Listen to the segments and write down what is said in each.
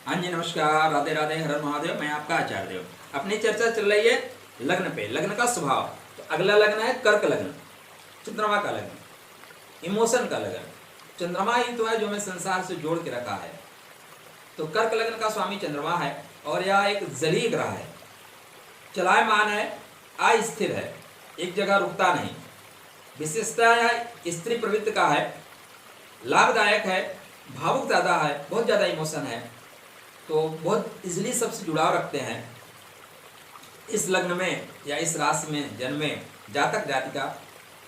हाँ जी, नमस्कार, राधे राधे, हर हर महादेव। मैं आपका आचार्य देव। अपनी चर्चा चल रही है लग्न पे, लग्न का स्वभाव। तो अगला लग्न है कर्क लग्न, चंद्रमा का लग्न, इमोशन का लग्न। चंद्रमा ही तो है जो हमें संसार से जोड़ के रखा है। तो कर्क लग्न का स्वामी चंद्रमा है और यह एक जलीय ग्रह है, चलायमान है, अस्थिर है, एक जगह रुकता नहीं। विशेषता यह स्त्री प्रवृत्ति का है, लाभदायक है, भावुक ज़्यादा है, बहुत ज़्यादा इमोशन है, तो बहुत इजीली सबसे जुड़ाव रखते हैं। इस लग्न में या इस राशि में जन्मे जातक जातिका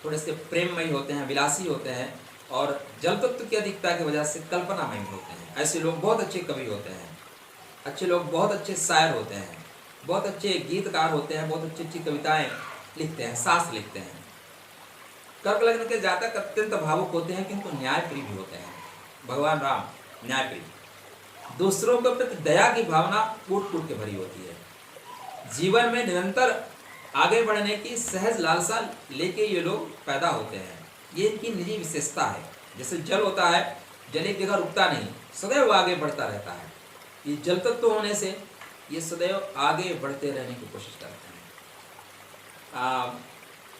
थोड़े से प्रेममयी होते हैं, विलासी होते हैं और जल तत्व की अधिकता की वजह से कल्पनामयी होते हैं। ऐसे लोग बहुत अच्छे कवि होते हैं, अच्छे लोग बहुत अच्छे शायर होते हैं, बहुत अच्छे गीतकार होते हैं, बहुत अच्छी अच्छी कविताएं लिखते हैं, शास्त्र लिखते हैं। कर्क लग्न के जातक अत्यंत भावुक होते हैं किंतु न्यायप्रिय भी होते हैं। भगवान राम न्यायप्रिय, दूसरों के प्रति दया की भावना कूट कूट के भरी होती है। जीवन में निरंतर आगे बढ़ने की सहज लालसा लेके ये लोग पैदा होते हैं, ये इनकी निजी विशेषता है। जैसे जल होता है, जल एक जगह रुकता नहीं, सदैव आगे बढ़ता रहता है। ये जल तत्व होने से ये सदैव आगे बढ़ते रहने की कोशिश करते हैं।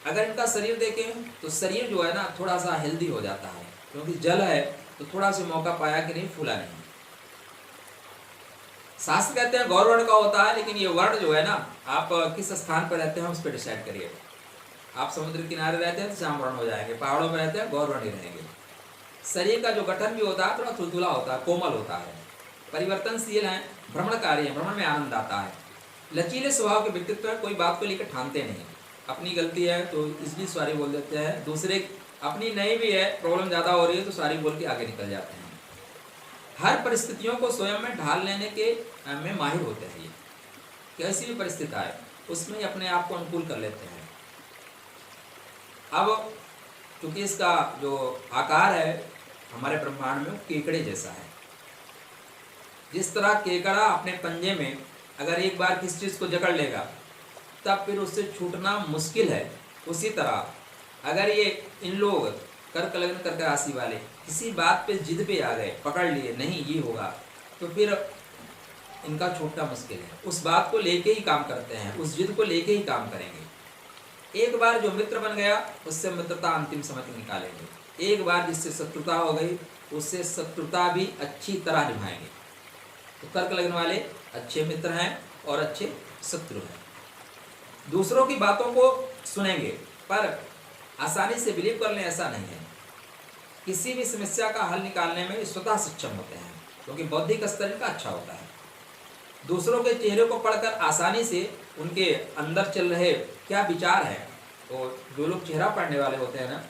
अगर इनका शरीर देखें तो शरीर जो है ना थोड़ा सा हेल्दी हो जाता है, क्योंकि जल है तो थोड़ा सा मौका पाया कि नहीं, फूला नहीं। शास्त्र कहते हैं गौर वर्ण का होता है, लेकिन ये वर्ण जो है ना, आप किस स्थान पर रहते हैं उस पर डिसाइड करिए। आप समुद्र किनारे रहते हैं तो श्याम वर्ण हो जाएंगे, पहाड़ों में रहते हैं गौर वर्ण ही रहेंगे। शरीर का जो गठन भी होता है थोड़ा तुलतुला होता है, कोमल होता है, परिवर्तनशील है, भ्रमणकारी है, भ्रमण में आनंद आता है। लचीले स्वभाव के व्यक्तित्व है, कोई बात को लेकर ठानते नहीं। अपनी गलती है तो इसलिए सॉरी बोल देते हैं, दूसरे अपनी नहीं भी है, प्रॉब्लम ज़्यादा हो रही है तो सॉरी बोल के आगे निकल जाते हैं। हर परिस्थितियों को स्वयं में ढाल लेने के में माहिर होते हैं। ये कैसी भी परिस्थिति आए उसमें अपने आप को अनुकूल कर लेते हैं। अब क्योंकि इसका जो आकार है हमारे ब्रह्मांड में केकड़े जैसा है, जिस तरह केकड़ा अपने पंजे में अगर एक बार किसी चीज़ को जकड़ लेगा तब फिर उससे छूटना मुश्किल है, उसी तरह अगर ये इन लोग कर्क लग्न कर्क राशि वाले किसी बात पे जिद पे आ गए, पकड़ लिए नहीं ये होगा, तो फिर इनका छूटना मुश्किल है। उस बात को लेके ही काम करते हैं, उस जिद को लेके ही काम करेंगे। एक बार जो मित्र बन गया उससे मित्रता अंतिम समय तक निकालेंगे, एक बार जिससे शत्रुता हो गई उससे शत्रुता भी अच्छी तरह निभाएंगे। तो कर्क लग्न वाले अच्छे मित्र हैं और अच्छे शत्रु हैं। दूसरों की बातों को सुनेंगे पर आसानी से बिलीव कर लें ऐसा नहीं है। किसी भी समस्या का हल निकालने में स्वतः सक्षम होते हैं, क्योंकि बौद्धिक स्तर इनका अच्छा होता है। दूसरों के चेहरे को पढ़कर आसानी से उनके अंदर चल रहे क्या विचार है, तो जो लोग चेहरा पढ़ने वाले होते हैं ना,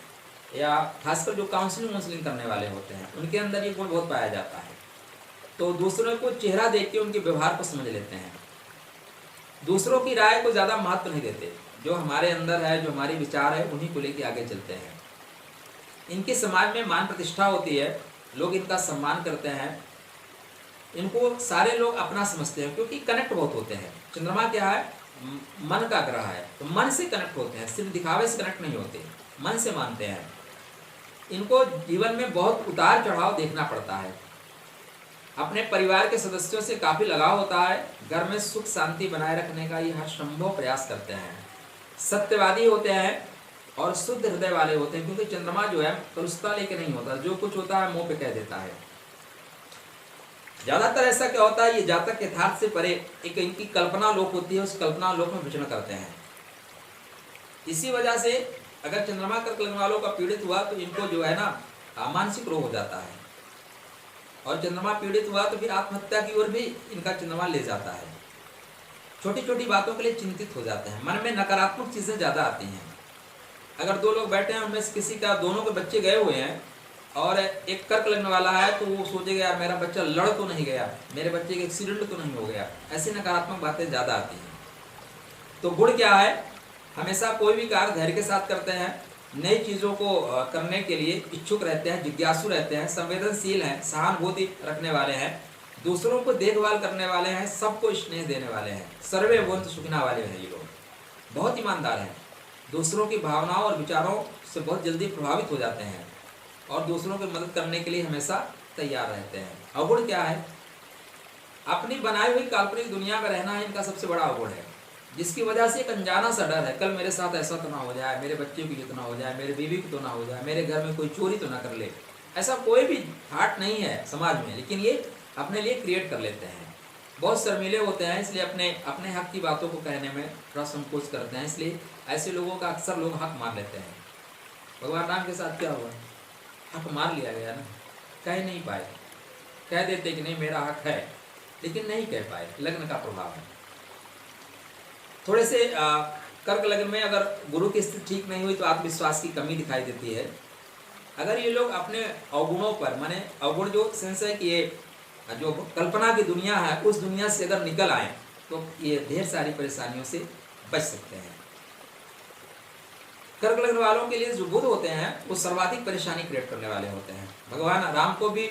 या खासकर जो काउंसलिंग करने वाले होते हैं, उनके अंदर ये गुण बहुत पाया जाता है। तो दूसरों को चेहरा देख के उनके व्यवहार को समझ लेते हैं। दूसरों की राय को ज़्यादा महत्व नहीं देते, जो हमारे अंदर है, जो हमारी विचार है, उन्हीं को लेके आगे चलते हैं। इनके समाज में मान प्रतिष्ठा होती है, लोग इनका सम्मान करते हैं, इनको सारे लोग अपना समझते हैं, क्योंकि कनेक्ट बहुत होते हैं। चंद्रमा क्या है, मन का ग्रह है, तो मन से कनेक्ट होते हैं, सिर्फ दिखावे से कनेक्ट नहीं होते, मन से मानते हैं। इनको जीवन में बहुत उतार चढ़ाव देखना पड़ता है। अपने परिवार के सदस्यों से काफ़ी लगाव होता है, घर में सुख शांति बनाए रखने का ये हर संभव प्रयास करते हैं। सत्यवादी होते हैं और शुद्ध हृदय वाले होते हैं, क्योंकि चंद्रमा जो है कलुषता लेके नहीं होता, जो कुछ होता है मुंह पे कह देता है। ज़्यादातर ऐसा क्या होता है, ये जातक यथार्थ से परे एक इनकी कल्पना लोक होती है, उस कल्पना लोक में विचरण करते हैं। इसी वजह से अगर चंद्रमा कर्क लग्न वालों का पीड़ित हुआ तो इनको जो है ना मानसिक रोग हो जाता है, और चंद्रमा पीड़ित हुआ तो फिर आत्महत्या की ओर भी इनका चंद्रमा ले जाता है। छोटी छोटी बातों के लिए चिंतित हो जाते हैं, मन में नकारात्मक चीज़ें ज़्यादा आती हैं। अगर दो लोग बैठे हैं, उनमें से किसी का दोनों के बच्चे गए हुए हैं और एक कर्क लगने वाला है, तो वो सोचेगा यार मेरा बच्चा लड़ तो नहीं गया, मेरे बच्चे का एक्सीडेंट तो नहीं हो गया, ऐसी नकारात्मक बातें ज़्यादा आती हैं। तो गुण क्या है, हमेशा कोई भी कार्य धैर्य के साथ करते हैं, नई चीज़ों को करने के लिए इच्छुक रहते हैं, जिज्ञासु रहते हैं, संवेदनशील हैं, सहानुभूति रखने वाले हैं, दूसरों को देखभाल करने वाले हैं, सबको स्नेह देने वाले हैं, सर्वे भवन्तु सुखिनः वाले हैं। ये लोग बहुत ईमानदार हैं, दूसरों की भावनाओं और विचारों से बहुत जल्दी प्रभावित हो जाते हैं और दूसरों की मदद करने के लिए हमेशा तैयार रहते हैं। अवगुण क्या है, अपनी बनाई हुई काल्पनिक दुनिया में रहना ही इनका सबसे बड़ा अवगुण है, जिसकी वजह से एक अनजाना सा डर है, कल मेरे साथ ऐसा तो ना हो जाए, मेरे बच्चे की तो ना हो जाए, मेरे बीवी की तो ना हो जाए, मेरे घर में कोई चोरी तो ना कर ले। ऐसा कोई भी थाट नहीं है समाज में, लेकिन ये अपने लिए क्रिएट कर लेते हैं। बहुत शर्मीले होते हैं, इसलिए अपने अपने हक की बातों को कहने में थोड़ा संकोच करते हैं, इसलिए ऐसे लोगों का अक्सर लोग हक मार लेते हैं। भगवान राम के साथ क्या हुआ, हक मार लिया गया ना, कह नहीं पाए। कह देते कि नहीं मेरा हक है, लेकिन नहीं कह पाए, लग्न का प्रभाव है। थोड़े से कर्क लग्न में अगर गुरु की स्थिति ठीक नहीं हुई तो आत्मविश्वास की कमी दिखाई देती है। अगर ये लोग अपने अवगुणों पर, माने अवगुण जो सेंस है कि ये जो कल्पना की दुनिया है उस दुनिया से अगर निकल आए तो ये ढेर सारी परेशानियों से बच सकते हैं। कर्क लग्न वालों के लिए जो बुध होते हैं वो सर्वाधिक परेशानी क्रिएट करने वाले होते हैं। भगवान राम को भी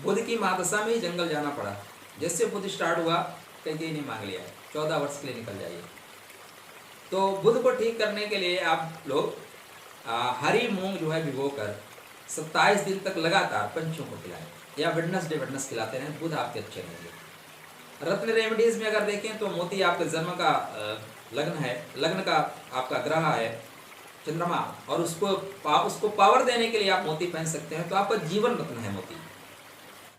बुध की महादशा में ही जंगल जाना पड़ा। जैसे बुध स्टार्ट हुआ कहीं नहीं मांग लिया, 14 वर्ष के लिए निकल जाइए। तो बुध को ठीक करने के लिए आप लोग हरी मूंग जो है भिगोकर 27 दिन तक लगातार पंछियों को खिलाएं, या वेडनेसडे खिलाते रहें, बुध आपके अच्छे रहेंगे। रत्न रेमेडीज में अगर देखें तो मोती आपके जन्म का लग्न है, लग्न का आपका ग्रह है चंद्रमा, और उसको पावर देने के लिए आप मोती पहन सकते हैं, तो आपका जीवन रत्न है मोती।